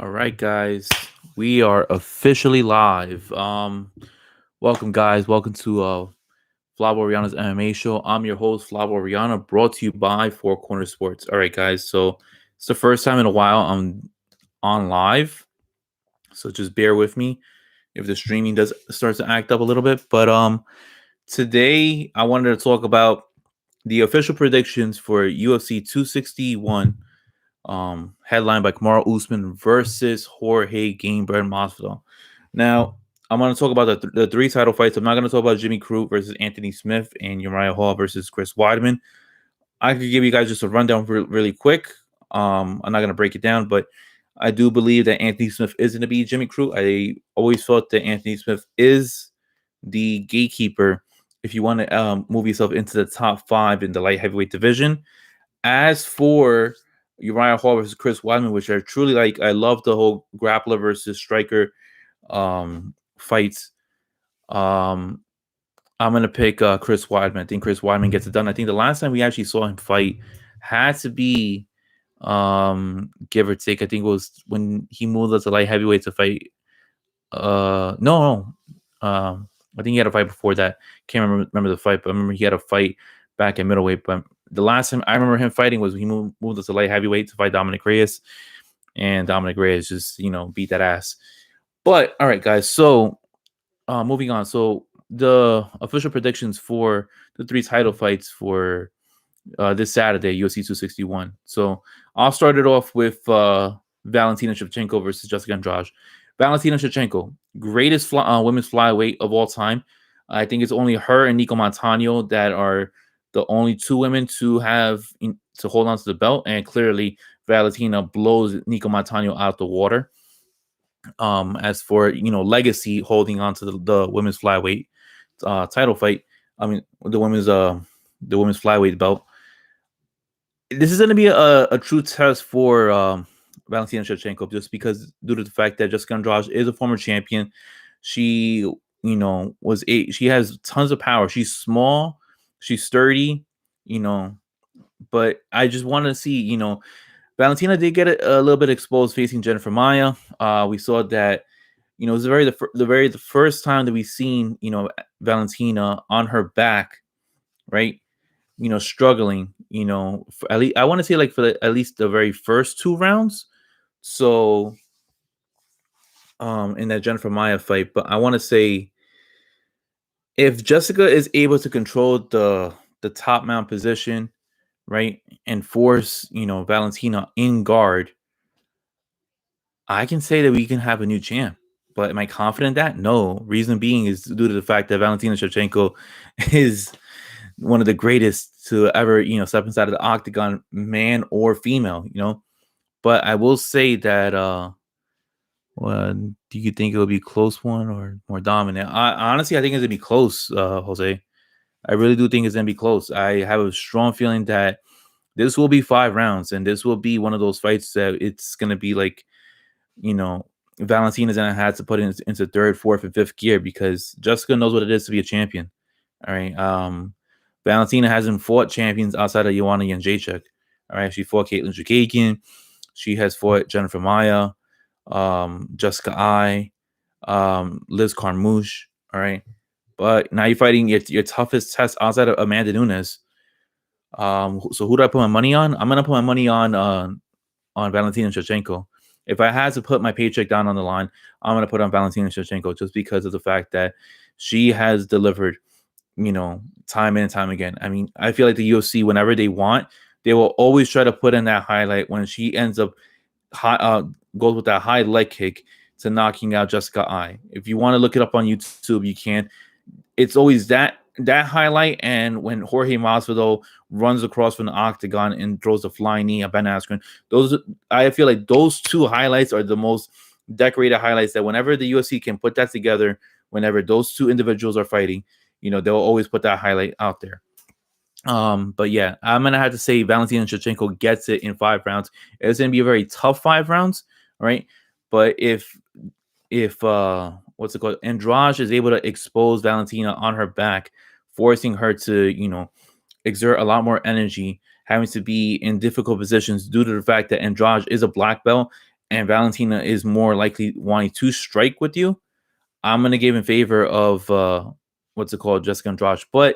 All right, guys, we are officially live. Welcome, guys. Welcome to Flavo Rihanna's MMA show. I'm your host, Flavo Rihanna, brought to you by Four Corner Sports. All right, guys. So it's the first time in a while I'm on live, so just bear with me if the streaming does starts to act up a little bit. But today I wanted to talk about the official predictions for UFC 261, headlined by Kamara Usman versus Jorge Gamber and Masvidal. Now, I'm going to talk about the three title fights. I'm not going to talk about Jimmy Crute versus Anthony Smith and Uriah Hall versus Chris Weidman. I could give you guys just a rundown really quick. I'm not going to break it down, but I do believe that Anthony Smith is going to be Jimmy Crute. I always thought that Anthony Smith is the gatekeeper if you want to move yourself into the top five in the light heavyweight division. As for Uriah Hall versus Chris Weidman, which are truly like, I love the whole grappler versus striker fights. I'm gonna pick Chris Weidman. I think Chris Weidman gets it done. I think the last time we actually saw him fight had to be give or take. I think it was when he moved up to light heavyweight to fight. No. I think he had a fight before that. Can't remember the fight, but I remember he had a fight back at middleweight. But the last time I remember him fighting was when he moved up to light heavyweight to fight Dominic Reyes, and Dominic Reyes just beat that ass. But all right, guys. So moving on. So the official predictions for the three title fights for this Saturday, UFC 261. So I'll start it off with Valentina Shevchenko versus Jessica Andrade. Valentina Shevchenko, greatest women's flyweight of all time. I think it's only her and Nico Montano that are the only two women to to hold on to the belt, and clearly Valentina blows Nico Montano out the water. As for legacy, holding on to the women's flyweight title fight, I mean the women's flyweight belt. This is going to be a true test for Valentina Shevchenko, just because due to the fact that Jessica Andrade is a former champion. She she has tons of power. She's small, she's sturdy, but I just want to see, Valentina did get a little bit exposed facing Jennifer Maia. We saw that, it was the first time that we've seen, Valentina on her back, right? Struggling, for at least, I want to say like for at least the very first two rounds. So, in that Jennifer Maia fight, but I want to say if Jessica is able to control the top mount position, right, and force Valentina in guard, I can say that we can have a new champ. But am I confident in that? No. Reason being is due to the fact that Valentina Shevchenko is one of the greatest to ever, step inside of the octagon, man or female, But I will say that well, do you think it'll be a close one or more dominant? Honestly, I think it's gonna be close, Jose. I really do think it's gonna be close. I have a strong feeling that this will be 5 rounds, and this will be one of those fights that it's gonna be like, Valentina's gonna have to put it into third, fourth, and fifth gear because Jessica knows what it is to be a champion. All right. Valentina hasn't fought champions outside of Joanna Jędrzejczyk. All right. She fought Caitlin Chukagian. She has fought Jennifer Maia, Jessica Ai, Liz Carmouche. All right. But now you're fighting your toughest test outside of Amanda Nunes. So who do I put my money on? I'm gonna put my money on Valentina Shevchenko. If I had to put my paycheck down on the line, I'm gonna put on Valentina Shevchenko just because of the fact that she has delivered, time in and time again. I mean, I feel like the UFC, whenever they want, they will always try to put in that highlight when she ends up goes with that high leg kick to knocking out Jessica Ai. If you want to look it up on YouTube, you can. It's always that highlight, and when Jorge Masvidal runs across from the octagon and throws a flying knee at Ben Askren. I feel like those two highlights are the most decorated highlights that whenever the UFC can put that together, whenever those two individuals are fighting, they'll always put that highlight out there. But yeah, I'm gonna have to say Valentina Shevchenko gets it in 5 rounds. It's gonna be a very tough 5 rounds, right? But if what's it called? Andraj is able to expose Valentina on her back, forcing her to, exert a lot more energy, having to be in difficult positions due to the fact that Andraj is a black belt and Valentina is more likely wanting to strike with you, I'm gonna give in favor of what's it called, Jessica Andrade. But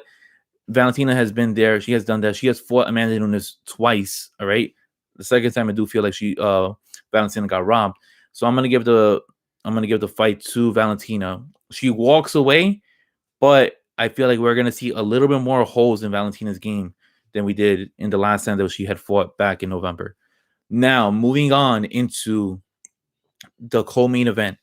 Valentina has been there. She has done that. She has fought Amanda Nunes twice. All right. The second time I do feel like Valentina got robbed. So I'm gonna give the fight to Valentina. She walks away, but I feel like we're gonna see a little bit more holes in Valentina's game than we did in the last time that she had fought back in November. Now, moving on into the co-main event.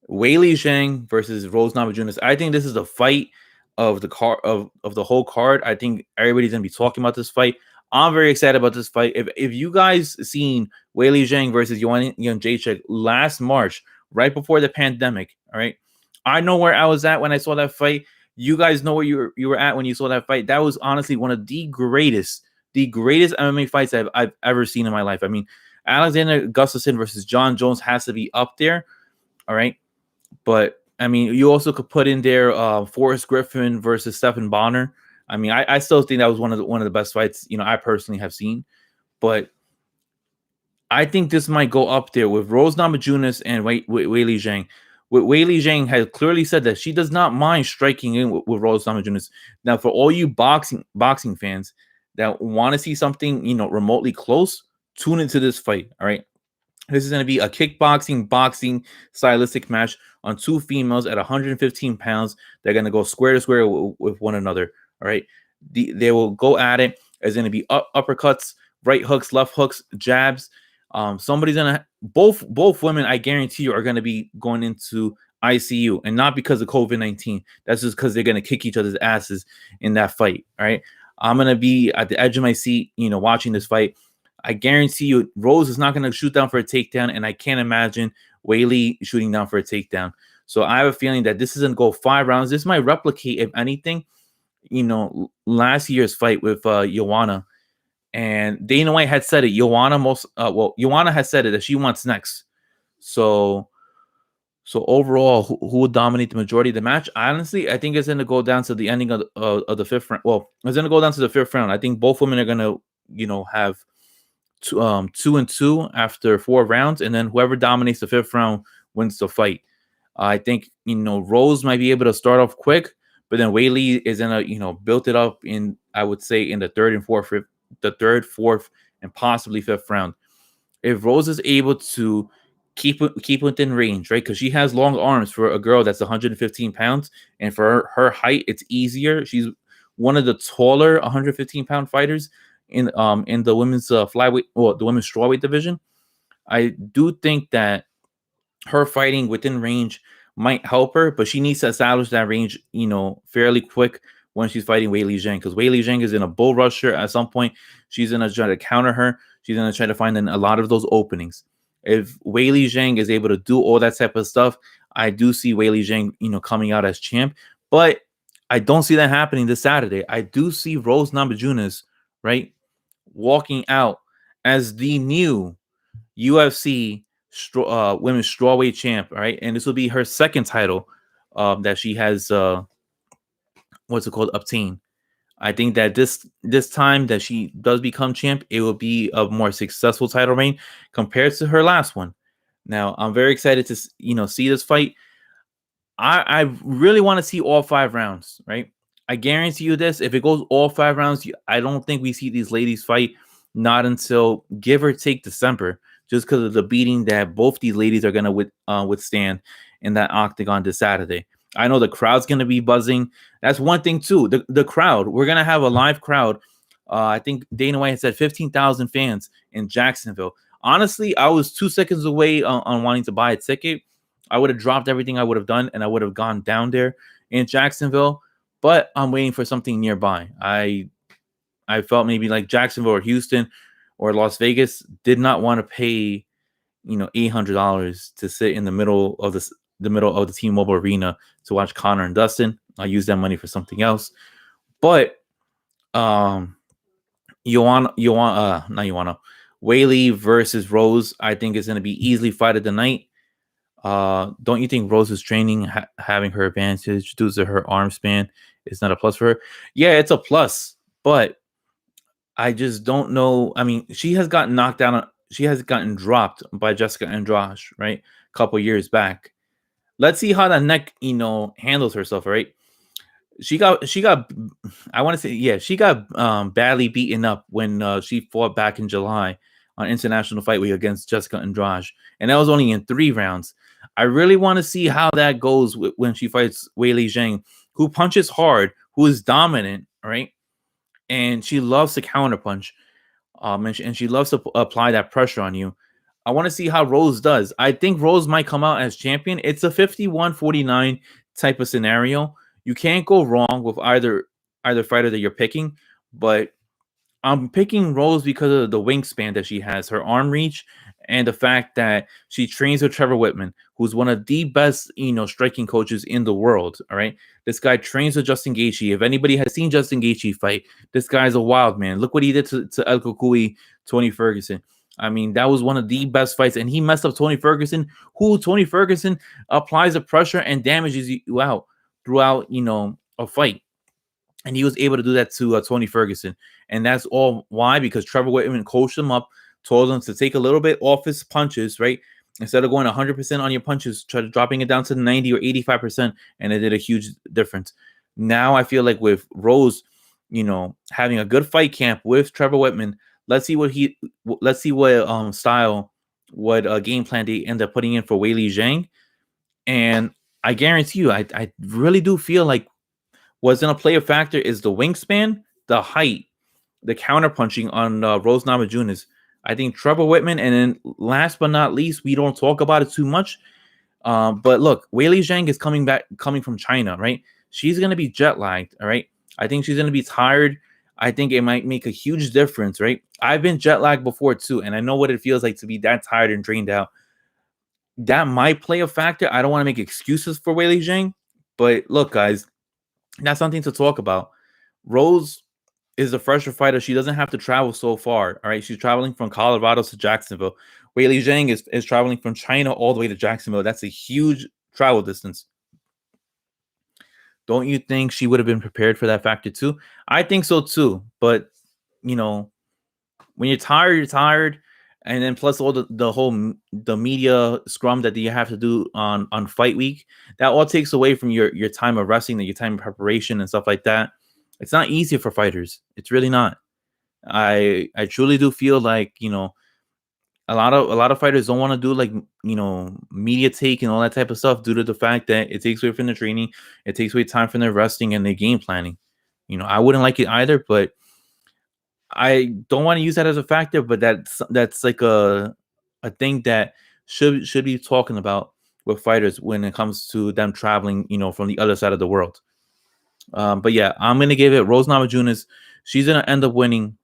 Weili Zhang versus Rose Namajunas. I think this is the fight of the car of the whole card. I think everybody's gonna be talking about this fight. I'm very excited about this fight. If you guys seen Weili Zhang versus Joanna Jędrzejczyk last March, right before the pandemic, all right, I know where I was at when I saw that fight. You guys know where you were at when you saw that fight. That was honestly one of the greatest MMA fights I've ever seen in my life. I mean, Alexander Gustafsson versus John Jones has to be up there. All right. But I mean, you also could put in there Forrest Griffin versus Stephen Bonner. I mean, I still think that was one of the best fights I personally have seen. But I think this might go up there with Rose Namajunas and Weili Zhang. Weili Zhang has clearly said that she does not mind striking in with Rose Namajunas. Now, for all you boxing fans that want to see something remotely close, tune into this fight. All right. This is going to be a boxing stylistic match on two females at 115 pounds. They're going to go square to square with one another. All right. They will go at it. There's going to be uppercuts, right hooks, left hooks, jabs. Somebody's going to, both women, I guarantee you, are going to be going into ICU, and not because of COVID-19. That's just because they're going to kick each other's asses in that fight. All right. I'm going to be at the edge of my seat, watching this fight. I guarantee you, Rose is not going to shoot down for a takedown, and I can't imagine Weili shooting down for a takedown. So I have a feeling that this is going to go 5 rounds. This might replicate, if anything, last year's fight with Joanna. And Dana White had said it. Joanna has said it that she wants next. So overall, who would dominate the majority of the match? Honestly, I think it's going to go down to the ending of the fifth round. Well, it's going to go down to the fifth round. I think both women are going to, have 2-2 after 4 rounds, and then whoever dominates the fifth round wins the fight. I think Rose might be able to start off quick, but then Weili is gonna build it up in, I would say, in the third, fourth, and possibly fifth round. If Rose is able to keep within range, right? Because she has long arms for a girl that's 115 pounds, and for her height, it's easier. She's one of the taller 115-pound fighters in the women's flyweight, or the women's strawweight division. I do think that her fighting within range might help her, but she needs to establish that range, fairly quick when she's fighting Weili Zhang, because Weili Zhang is in a bull rusher. At some point, she's gonna try to counter her. She's gonna try to find a lot of those openings. If Weili Zhang is able to do all that type of stuff, I do see Weili Zhang, coming out as champ. But I don't see that happening this Saturday. I do see Rose Namajunas, right, walking out as the new UFC women's strawweight champ, right? And this will be her second title that she has obtained. I think that this time that she does become champ, it will be a more successful title reign compared to her last one. Now, I'm very excited to see this fight. I really want to see all 5 rounds, right? I guarantee you this: if it goes all 5 rounds, I don't think we see these ladies fight not until, give or take, December, just because of the beating that both these ladies are going to withstand in that octagon this Saturday. I know the crowd's going to be buzzing. That's one thing too. The crowd. We're going to have a live crowd. I think Dana White had said 15,000 fans in Jacksonville. Honestly, I was 2 seconds away on wanting to buy a ticket. I would have dropped everything I would have done, and I would have gone down there in Jacksonville. But I'm waiting for something nearby. I felt maybe like Jacksonville or Houston or Las Vegas did not want to pay, $800 to sit in the middle of the T-Mobile Arena to watch Conor and Dustin. I use that money for something else. But Weili versus Rose, I think is going to be easily fight of the night. Don't you think Rose's training, having her advantage due to her arm span, is not a plus for her? Yeah, it's a plus, but I just don't know. I mean, she has gotten knocked down. she has gotten dropped by Jessica Andrade, right? A couple years back. Let's see how that neck, handles herself, right? She got I want to say, yeah, she got badly beaten up when she fought back in July on International Fight Week against Jessica Andrade, and that was only in 3 rounds. I really want to see how that goes when she fights Weili Zhang, who punches hard, who is dominant, right? And she loves to counterpunch, and she loves to apply that pressure on you. I want to see how Rose does. I think Rose might come out as champion. It's a 51-49 type of scenario. You can't go wrong with either fighter that you're picking, but I'm picking Rose because of the wingspan that she has, her arm reach, and the fact that she trains with Trevor Whitman, who's one of the best, striking coaches in the world. All right. This guy trains with Justin Gaethje. If anybody has seen Justin Gaethje fight, this guy's a wild man. Look what he did to El Kukui, Tony Ferguson. I mean, that was one of the best fights, and he messed up Tony Ferguson, who Tony Ferguson applies the pressure and damages you out throughout, a fight. And he was able to do that to Tony Ferguson. And that's all why, because Trevor Whitman coached him up, told him to take a little bit off his punches, right? Instead of going 100% on your punches, try to dropping it down to 90 or 85%. And it did a huge difference. Now I feel like with Rose, having a good fight camp with Trevor Whitman, let's see what style, what game plan they end up putting in for Weili Zhang. And I guarantee you, I really do feel like what's going to play a factor is the wingspan, the height, the counterpunching on Rose Namajunas. I think Trevor Whitman, and then last but not least, we don't talk about it too much. But look, Weili Zhang is coming from China, right? She's going to be jet lagged, all right? I think she's going to be tired. I think it might make a huge difference, right? I've been jet lagged before too, and I know what it feels like to be that tired and drained out. That might play a factor. I don't want to make excuses for Weili Zhang, but look, guys, that's something to talk about. Rose is a fresher fighter. She doesn't have to travel so far. All right. She's traveling from Colorado to Jacksonville. Weili Zhang is traveling from China all the way to Jacksonville. That's a huge travel distance. Don't you think she would have been prepared for that factor too? I think so too. But, when you're tired, you're tired. And then plus all the media scrum that you have to do on fight week, that all takes away from your time of resting, your time of preparation and stuff like that. It's not easy for fighters. It's really not. I truly do feel like, a lot of fighters don't want to do like, media take and all that type of stuff due to the fact that it takes away from their training. It takes away time from their resting and their game planning. I wouldn't like it either, but I don't want to use that as a factor, but that's like a thing that should be talking about with fighters when it comes to them traveling, from the other side of the world. But yeah, I'm gonna give it Rose Namajunas. She's gonna end up winning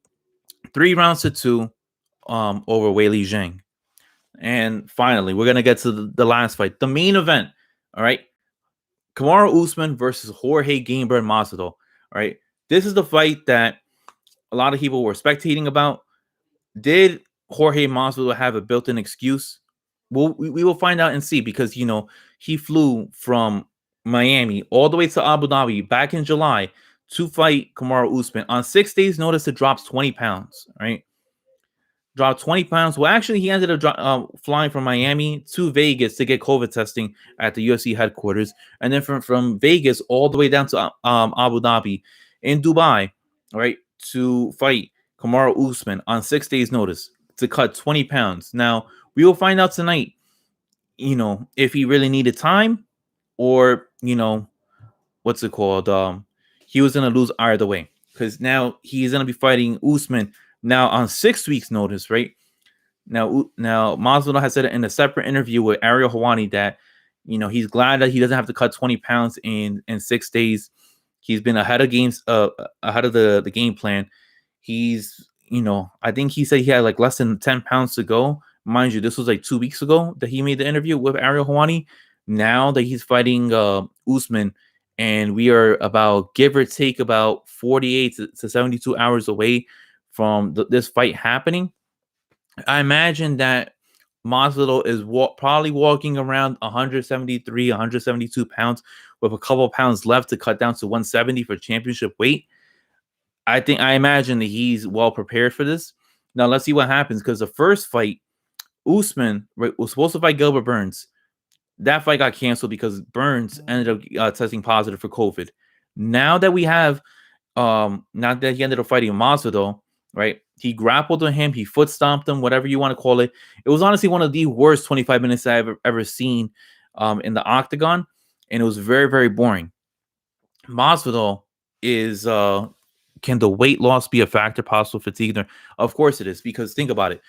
3-2 over Weili Zhang. And finally, we're gonna get to the last fight, the main event. All right, Kamara Usman versus Jorge Gamber and Masado. All right, this is the fight that a lot of people were spectating about. Did Jorge Masvidal have a built-in excuse? Well, we will find out and see, because he flew from Miami all the way to Abu Dhabi back in July to fight Kamara Usman on 6 days' notice. It drops 20 pounds, right? Dropped 20 pounds. Well, actually, he ended up flying from Miami to Vegas to get COVID testing at the UFC headquarters, and then from Vegas all the way down to Abu Dhabi in Dubai, right, to fight Kamara Usman on 6 days' notice to cut 20 pounds. Now, we will find out tonight, if he really needed time or, what's it called? He was going to lose either way, because now he's going to be fighting Usman now on 6 weeks' notice, right? Now Masvidal has said in a separate interview with Ariel Helwani that, he's glad that he doesn't have to cut 20 pounds in 6 days. He's been ahead of the game plan. He's, I think he said he had like less than 10 pounds to go. Mind you, this was like 2 weeks ago that he made the interview with Ariel Helwani. Now that he's fighting Usman, and we are about, give or take, about 48 to 72 hours away from this fight happening, I imagine that Masvidal is probably walking around 173, 172 pounds with a couple pounds left to cut down to 170 for championship weight. I imagine that he's well prepared for this. Now let's see what happens, because the first fight, Usman, right, was supposed to fight Gilbert Burns. That fight got canceled because Burns ended up testing positive for COVID. Now that we have, now that he ended up fighting Masado, right? He grappled with him, he foot stomped him, whatever you want to call it. It was honestly one of the worst 25 minutes I've ever seen in the octagon, and it was very, very boring. Masvidal is can the weight loss be a factor, possible fatigue? Of course it is, because think about it.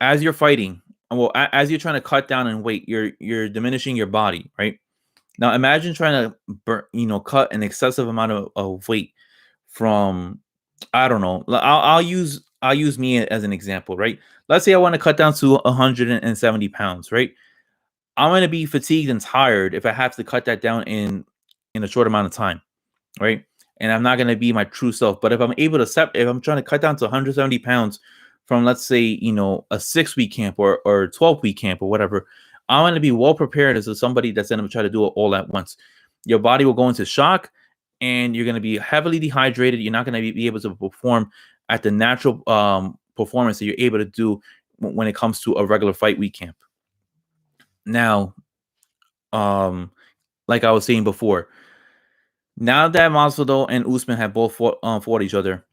As you're fighting, well, as you're trying to cut down in weight, you're diminishing your body, right? Now imagine trying to cut an excessive amount of weight from, I don't know. I'll use me as an example, right? Let's say I want to cut down to 170 pounds, right? I'm going to be fatigued and tired if I have to cut that down in a short amount of time, right? And I'm not going to be my true self. But if I'm able to if I'm trying to cut down to 170 pounds from, let's say, a 6-week camp or 12-week camp or whatever, I'm going to be well prepared as somebody that's going to try to do it all at once. Your body will go into shock, and you're going to be heavily dehydrated. You're not going to be able to perform at the natural performance that you're able to do when it comes to a regular fight week camp. Now, like I was saying before, now that Masvidal and Usman have both fought each other,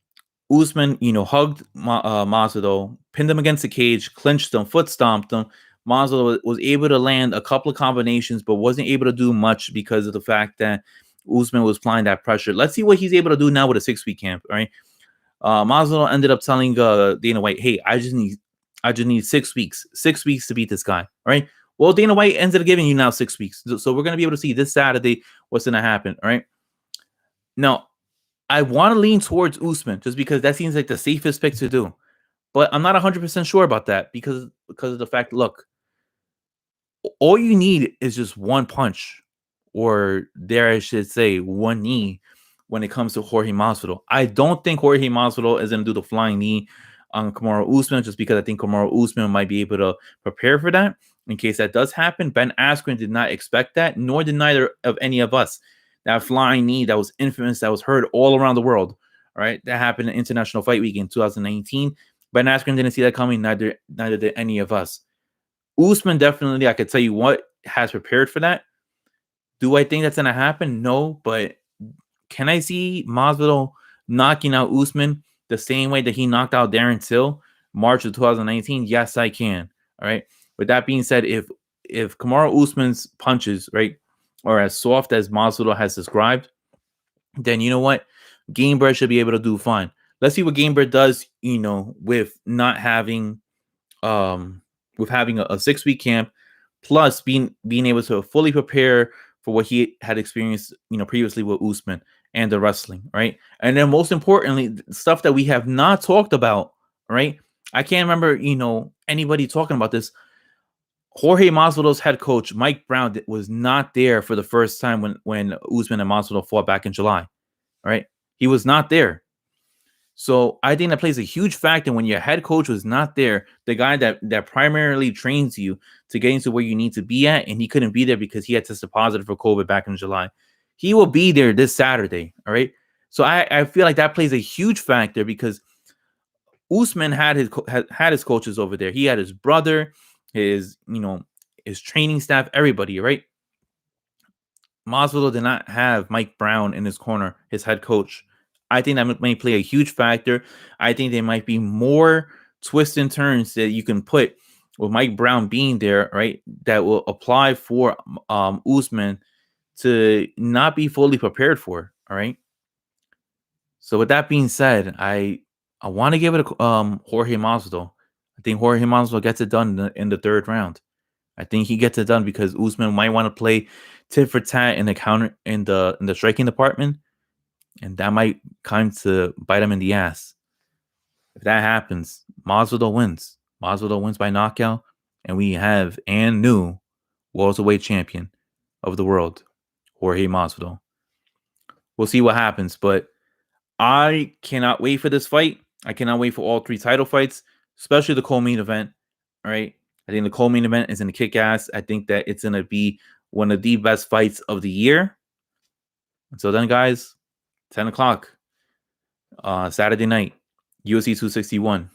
Usman, hugged Masvidal, pinned him against the cage, clinched him, foot stomped him. Masvidal was able to land a couple of combinations, but wasn't able to do much because of the fact that Usman was applying that pressure. Let's see what he's able to do now with a 6-week camp. All right, Masvidal ended up telling Dana White, "Hey, I just need 6 weeks, 6 weeks to beat this guy." All right. Well, Dana White ended up giving you now 6 weeks, so we're gonna be able to see this Saturday what's gonna happen. All right. Now, I want to lean towards Usman just because that seems like the safest pick to do, but I'm not 100% sure about that because of the fact. Look, all you need is just one punch, or dare I should say, one knee when it comes to Jorge Masvidal. I don't think Jorge Masvidal is going to do the flying knee on Kamara Usman just because I think Kamara Usman might be able to prepare for that in case that does happen. Ben Askren did not expect that, nor did neither of any of us. That flying knee that was infamous, that was heard all around the world, all right? That happened in International Fight Week in 2019. Ben Askren didn't see that coming, neither did any of us. Usman definitely, I could tell you what, has prepared for that. Do I think that's going to happen? No, but can I see Masvidal knocking out Usman the same way that he knocked out Darren Till March of 2019? Yes, I can. All right. With that being said, if Kamara Usman's punches, right, are as soft as Masvidal has described, then you know what? Gamber should be able to do fine. Let's see what Gamber does, with not having with having a 6-week camp, plus being able to fully prepare for what he had experienced, previously with Usman and the wrestling, right? And then most importantly, stuff that we have not talked about, right? I can't remember, anybody talking about this. Jorge Masvidal's head coach, Mike Brown, was not there for the first time when Usman and Masvidal fought back in July, right? He was not there. So I think that plays a huge factor when your head coach was not there, the guy that primarily trains you to get into where you need to be at, and he couldn't be there because he had tested positive for COVID back in July. He will be there this Saturday, all right? So I feel like that plays a huge factor because Usman had his coaches over there. He had his brother, his training staff, everybody, right? Masvidal did not have Mike Brown in his corner, his head coach. I think that may play a huge factor. I think there might be more twists and turns that you can put with Mike Brown being there, right? That will apply for Usman to not be fully prepared for. All right. So with that being said, I want to give it a Jorge Masvidal. I think Jorge Masvidal gets it done in the 3rd round. I think he gets it done because Usman might want to play tit for tat in the counter in the striking department. And that might kind to bite him in the ass. If that happens, Masvidal wins. Masvidal wins by knockout, and we have and new welterweight champion of the world, Jorge Masvidal. We'll see what happens, but I cannot wait for this fight. I cannot wait for all 3 title fights, especially the co-main event. All right, I think the co-main event is going to kick ass. I think that it's going to be one of the best fights of the year. Until then, guys. 10 o'clock, Saturday night. UFC 261.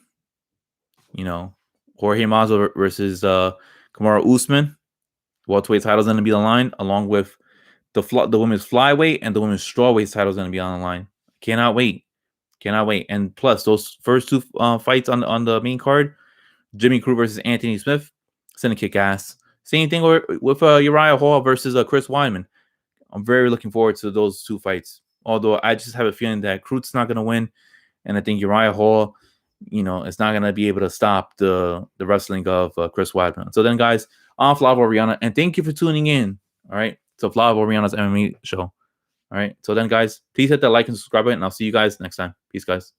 Jorge Masvidal versus Kamara Usman. Welterweight titles going to be on the line, along with the women's flyweight and the women's strawweight titles going to be on the line. Cannot wait. And plus, those first two fights on the main card, Jimmy Crute versus Anthony Smith, it's going to kick ass. Same thing with Uriah Hall versus Chris Weidman. I'm very looking forward to those two fights. Although I just have a feeling that Crute's not going to win, and I think Uriah Hall, is not going to be able to stop the wrestling of Chris Weidman. So then, guys, I'm Flavio Rihanna, and thank you for tuning in. All right, to Flavio Rihanna's MMA show. All right, so then, guys, please hit that like and subscribe button, and I'll see you guys next time. Peace, guys.